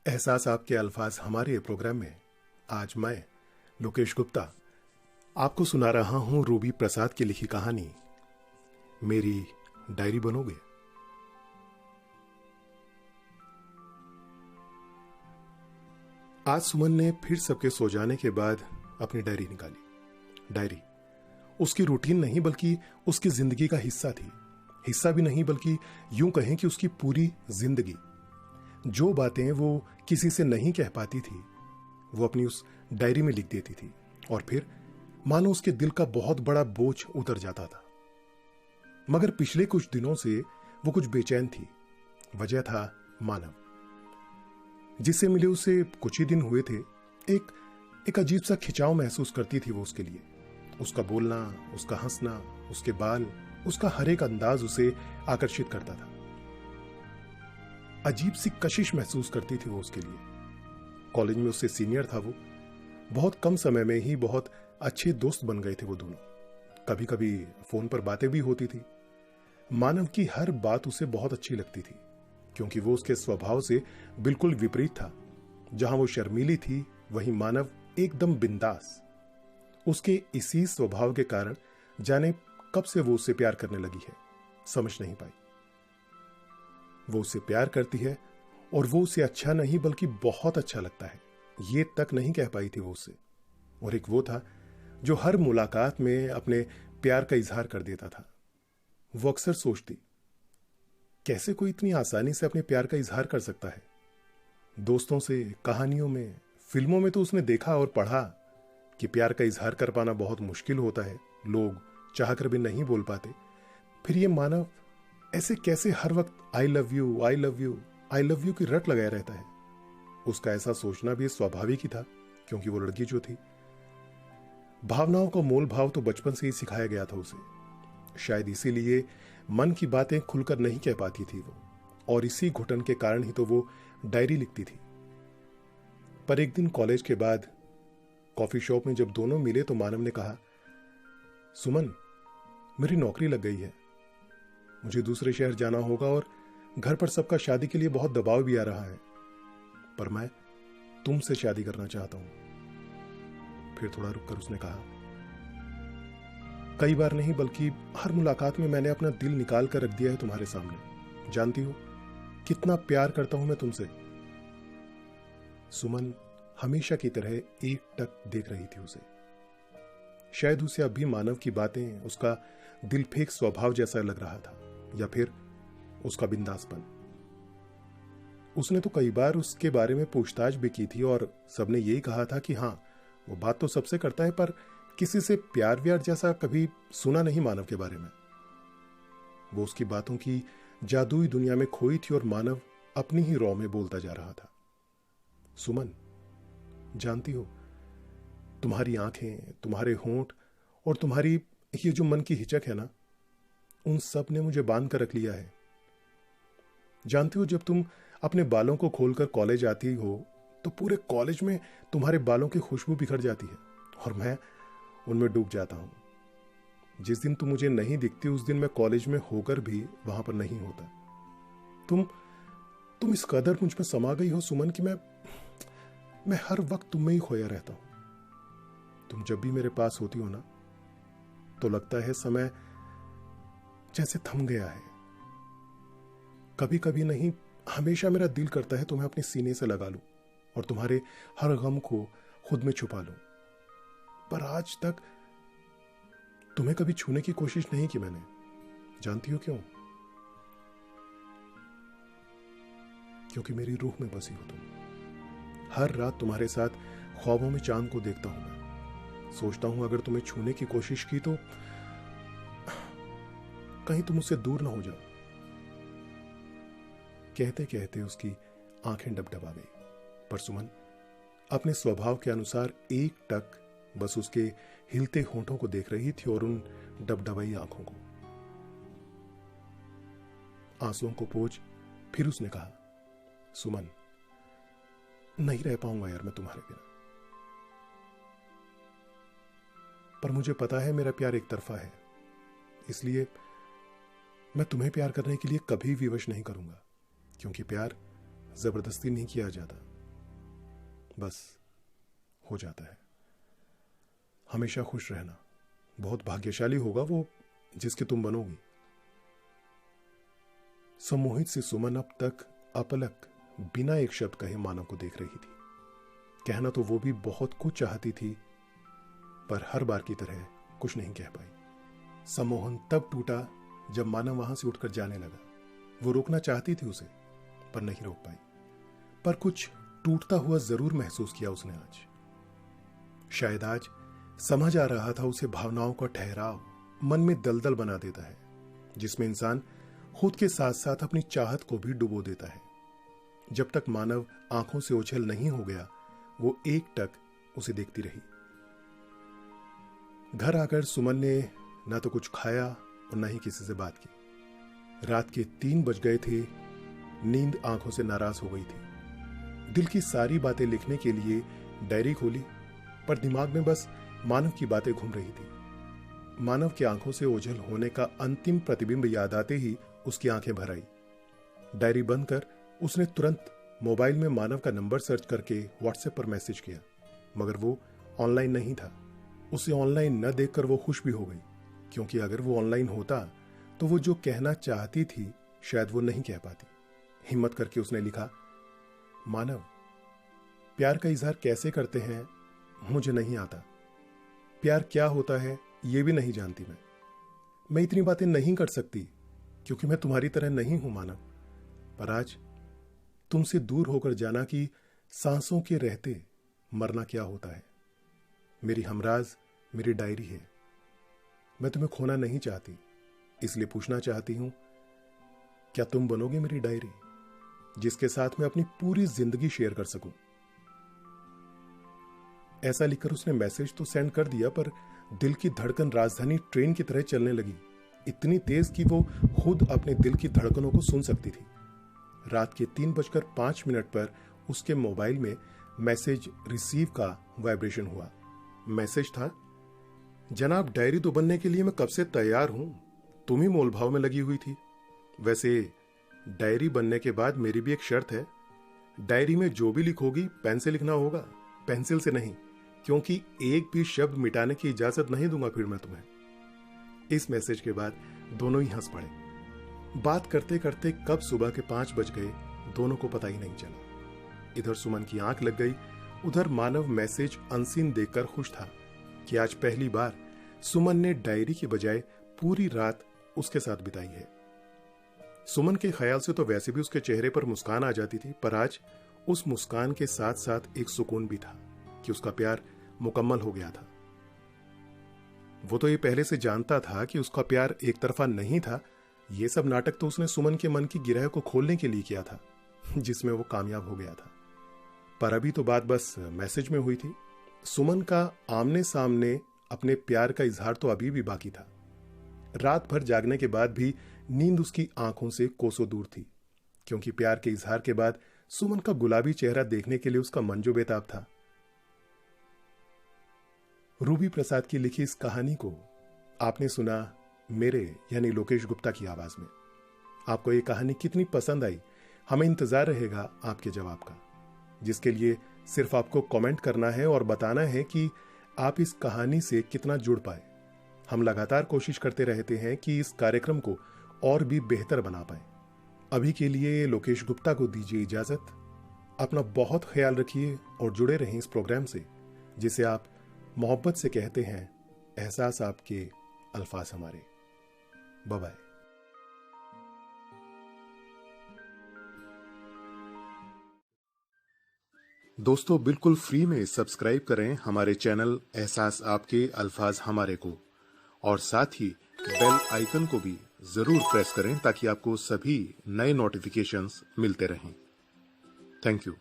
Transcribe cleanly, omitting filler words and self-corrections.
एहसास आपके अल्फाज हमारे प्रोग्राम में आज मैं लोकेश गुप्ता आपको सुना रहा हूं रूबी प्रसाद की लिखी कहानी मेरी डायरी बनोगे। आज सुमन ने फिर सबके सो जाने के बाद अपनी डायरी निकाली। डायरी उसकी रूटीन नहीं बल्कि उसकी जिंदगी का हिस्सा थी। हिस्सा भी नहीं बल्कि यूं कहें कि उसकी पूरी जिंदगी। जो बातें वो किसी से नहीं कह पाती थी वो अपनी उस डायरी में लिख देती थी और फिर मानो उसके दिल का बहुत बड़ा बोझ उतर जाता था। मगर पिछले कुछ दिनों से वो कुछ बेचैन थी। वजह था मानव, जिससे मिले उसे कुछ ही दिन हुए थे। एक अजीब सा खिंचाव महसूस करती थी वो उसके लिए। उसका बोलना, उसका हंसना, उसके बाल, उसका हर एक अंदाज उसे आकर्षित करता था। अजीब सी कशिश महसूस करती थी वो उसके लिए। कॉलेज में उससे सीनियर था वो। बहुत कम समय में ही बहुत अच्छे दोस्त बन गए थे वो दोनों। कभी कभी फोन पर बातें भी होती थी। मानव की हर बात उसे बहुत अच्छी लगती थी क्योंकि वो उसके स्वभाव से बिल्कुल विपरीत था। जहां वो शर्मीली थी वहीं मानव एकदम बिंदास। उसके इसी स्वभाव के कारण जाने कब से वो उससे प्यार करने लगी है, समझ नहीं पाई। वो उससे प्यार करती है और वो उसे अच्छा नहीं बल्कि बहुत अच्छा लगता है, ये तक नहीं कह पाई थी वो उससे। और एक वो था जो हर मुलाकात में अपने प्यार का इजहार कर देता था। वो अक्सर सोचती, कैसे कोई इतनी आसानी से अपने प्यार का इजहार कर सकता है। दोस्तों से, कहानियों में, फिल्मों में तो उसने देखा और पढ़ा कि प्यार का इजहार कर पाना बहुत मुश्किल होता है, लोग चाहकर भी नहीं बोल पाते। फिर ये मानव ऐसे कैसे हर वक्त I love you, I love you, I love you की रट लगाया रहता है। उसका ऐसा सोचना भी स्वाभाविक ही था क्योंकि वो लड़की जो थी। भावनाओं का मोल भाव तो बचपन से ही सिखाया गया था उसे। शायद इसीलिए मन की बातें खुलकर नहीं कह पाती थी वो, और इसी घुटन के कारण ही तो वो डायरी लिखती थी। पर एक दिन कॉलेज के बाद कॉफी शॉप में जब दोनों मिले तो मानव ने कहा, सुमन, मेरी नौकरी लग गई है, मुझे दूसरे शहर जाना होगा और घर पर सबका शादी के लिए बहुत दबाव भी आ रहा है, पर मैं तुमसे शादी करना चाहता हूं। फिर थोड़ा रुककर उसने कहा, कई बार नहीं बल्कि हर मुलाकात में मैंने अपना दिल निकाल कर रख दिया है तुम्हारे सामने। जानती हो कितना प्यार करता हूं मैं तुमसे। सुमन हमेशा की तरह एकटक देख रही थी उसे। शायद उसे अब भी मानव की बातें उसका दिल फेंक स्वभाव जैसा लग रहा था, या फिर उसका बिंदासपन। उसने तो कई बार उसके बारे में पूछताछ भी की थी और सबने यही कहा था कि हां, वो बात तो सबसे करता है पर किसी से प्यार व्यार जैसा कभी सुना नहीं मानव के बारे में। वो उसकी बातों की जादुई दुनिया में खोई थी और मानव अपनी ही रौ में बोलता जा रहा था। सुमन, जानती हो, तुम्हारी आंखें, तुम्हारे होंठ और तुम्हारी ये जो मन की हिचक है ना, उन सब ने मुझे बांध कर रख लिया है। जानती हो, जब तुम अपने बालों को खोलकर कॉलेज आती हो तो पूरे कॉलेज में तुम्हारे बालों की खुशबू बिखर जाती है और मैं उनमें डूब जाता हूं। जिस दिन तुम मुझे नहीं दिखती उस दिन मैं कॉलेज में होकर भी वहां पर नहीं होता। तुम इस कदर मुझ में समा गई हो सुमन कि मैं हर वक्त तुम में ही खोया रहता हूं। तुम जब भी मेरे पास होती हो ना तो लगता है समय जैसे थम गया है। कभी कभी नहीं, हमेशा मेरा दिल करता है तुम्हें अपने सीने से लगा लूं और तुम्हारे हर गम को खुद में छुपा लूं। पर आज तक तुम्हें कभी छूने की कोशिश नहीं की मैंने। जानती हो क्यों? क्योंकि मेरी रूह में बसी हो तुम। हर रात तुम्हारे साथ ख्वाबों में चांद को देखता हूं मैं। सोचता हूं अगर तुम्हें छूने की कोशिश की तो कहीं तुम उससे दूर ना हो जाओ। कहते कहते उसकी आंखें डबडबा गई। पर सुमन अपने स्वभाव के अनुसार एकटक बस उसके हिलते होंठों को देख रही थी और उन डबडबाई आंखों को। आंसुओं को पोंछ फिर उसने कहा, सुमन, नहीं रह पाऊंगा यार मैं तुम्हारे बिना। पर मुझे पता है मेरा प्यार एक तरफा है, इसलिए मैं तुम्हें प्यार करने के लिए कभी विवश नहीं करूंगा, क्योंकि प्यार जबरदस्ती नहीं किया जाता। बस हो जाता है। हमेशा खुश रहना, बहुत भाग्यशाली होगा वो जिसके तुम बनोगी। सम्मोहित से सुमन अब तक अपलक बिना एक शब्द कहे मानव को देख रही थी। कहना तो वो भी बहुत कुछ चाहती थी, पर हर बार की तरह कुछ नहीं कह पाई। सम्मोहन तब टूटा जब मानव वहां से उठकर जाने लगा। वो रोकना चाहती थी उसे, पर नहीं रोक पाई। पर कुछ टूटता हुआ जरूर महसूस किया उसने आज। शायद आज समझ आ रहा था उसे भावनाओं का ठहराव मन में दलदल बना देता है, जिसमें इंसान खुद के साथ साथ अपनी चाहत को भी डुबो देता है। जब तक मानव आंखों से ओझल नहीं हो गया, वो एकटक उसे देखती रही। घर आकर सुमन ने ना तो कुछ खाया और ना ही किसी से बात की। रात के 3 बज गए थे। नींद आंखों से नाराज हो गई थी। दिल की सारी बातें लिखने के लिए डायरी खोली, पर दिमाग में बस मानव की बातें घूम रही थी। मानव की आंखों से ओझल होने का अंतिम प्रतिबिंब याद आते ही उसकी आंखें भर आई। डायरी बंद कर उसने तुरंत मोबाइल में मानव का नंबर सर्च करके व्हाट्सएप पर मैसेज किया, मगर वो ऑनलाइन नहीं था। उसे ऑनलाइन न देखकर वो खुश भी हो गई, क्योंकि अगर वो ऑनलाइन होता तो वो जो कहना चाहती थी शायद वो नहीं कह पाती। हिम्मत करके उसने लिखा, मानव, प्यार का इजहार कैसे करते हैं मुझे नहीं आता। प्यार क्या होता है ये भी नहीं जानती मैं इतनी बातें नहीं कर सकती क्योंकि मैं तुम्हारी तरह नहीं हूं मानव। पर आज तुमसे दूर होकर जाना कि सांसों के रहते मरना क्या होता है। मेरी हमराज मेरी डायरी है। मैं तुम्हें खोना नहीं चाहती, इसलिए पूछना चाहती हूं, क्या तुम बनोगे मेरी डायरी जिसके साथ मैं अपनी पूरी जिंदगी शेयर कर सकूं। ऐसा लिखकर उसने मैसेज तो सेंड कर दिया, पर दिल की धड़कन राजधानी ट्रेन की तरह चलने लगी, इतनी तेज कि वो खुद अपने दिल की धड़कनों को सुन सकती थी। रात के 3:05 पर उसके मोबाइल में मैसेज रिसीव का वाइब्रेशन हुआ। मैसेज था, जनाब, डायरी तो बनने के लिए मैं कब से तैयार हूं, तुम ही मोलभाव में लगी हुई थी। वैसे डायरी बनने के बाद मेरी भी एक शर्त है, डायरी में जो भी लिखोगी पेन से लिखना होगा, पेंसिल से नहीं, क्योंकि एक भी शब्द मिटाने की इजाजत नहीं दूंगा फिर मैं तुम्हें। इस मैसेज के बाद दोनों ही हंस पड़े। बात करते करते कब सुबह के 5 बज गए दोनों को पता ही नहीं चला। इधर सुमन की आंख लग गई, उधर मानव मैसेज अनसीन देखकर खुश था कि आज पहली बार सुमन ने डायरी के बजाय पूरी रात उसके साथ बिताई है। सुमन के ख्याल से तो वैसे भी उसके चेहरे पर मुस्कान आ जाती थी, पर आज उस मुस्कान के साथ साथ एक सुकून भी था कि उसका प्यार मुकम्मल हो गया था। वो तो ये पहले से जानता था कि उसका प्यार एक तरफा नहीं था। ये सब नाटक तो उसने सुमन के मन की गिरह को खोलने के लिए किया था, जिसमें वो कामयाब हो गया था। पर अभी तो बात बस मैसेज में हुई थी। सुमन का आमने सामने अपने प्यार का इजहार तो अभी भी बाकी था। रात भर जागने के बाद भी नींद उसकी आंखों से कोसों दूर थी, क्योंकि प्यार के इजहार के बाद सुमन का गुलाबी चेहरा देखने के लिए उसका मन जो बेताब था। रूबी प्रसाद की लिखी इस कहानी को आपने सुना मेरे यानी लोकेश गुप्ता की आवाज में। आपको ये कहानी कितनी पसंद आई, हमें इंतजार रहेगा आपके जवाब का, जिसके लिए सिर्फ आपको कमेंट करना है और बताना है कि आप इस कहानी से कितना जुड़ पाए। हम लगातार कोशिश करते रहते हैं कि इस कार्यक्रम को और भी बेहतर बना पाए। अभी के लिए लोकेश गुप्ता को दीजिए इजाजत। अपना बहुत ख्याल रखिए और जुड़े रहें इस प्रोग्राम से, जिसे आप मोहब्बत से कहते हैं एहसास आपके, अल्फाज हमारे। Bye bye. दोस्तों, बिल्कुल फ्री में सब्सक्राइब करें हमारे चैनल एहसास आपके, अल्फाज हमारे को, और साथ ही बेल आइकन को भी जरूर प्रेस करें ताकि आपको सभी नए नोटिफिकेशंस मिलते रहें। Thank you.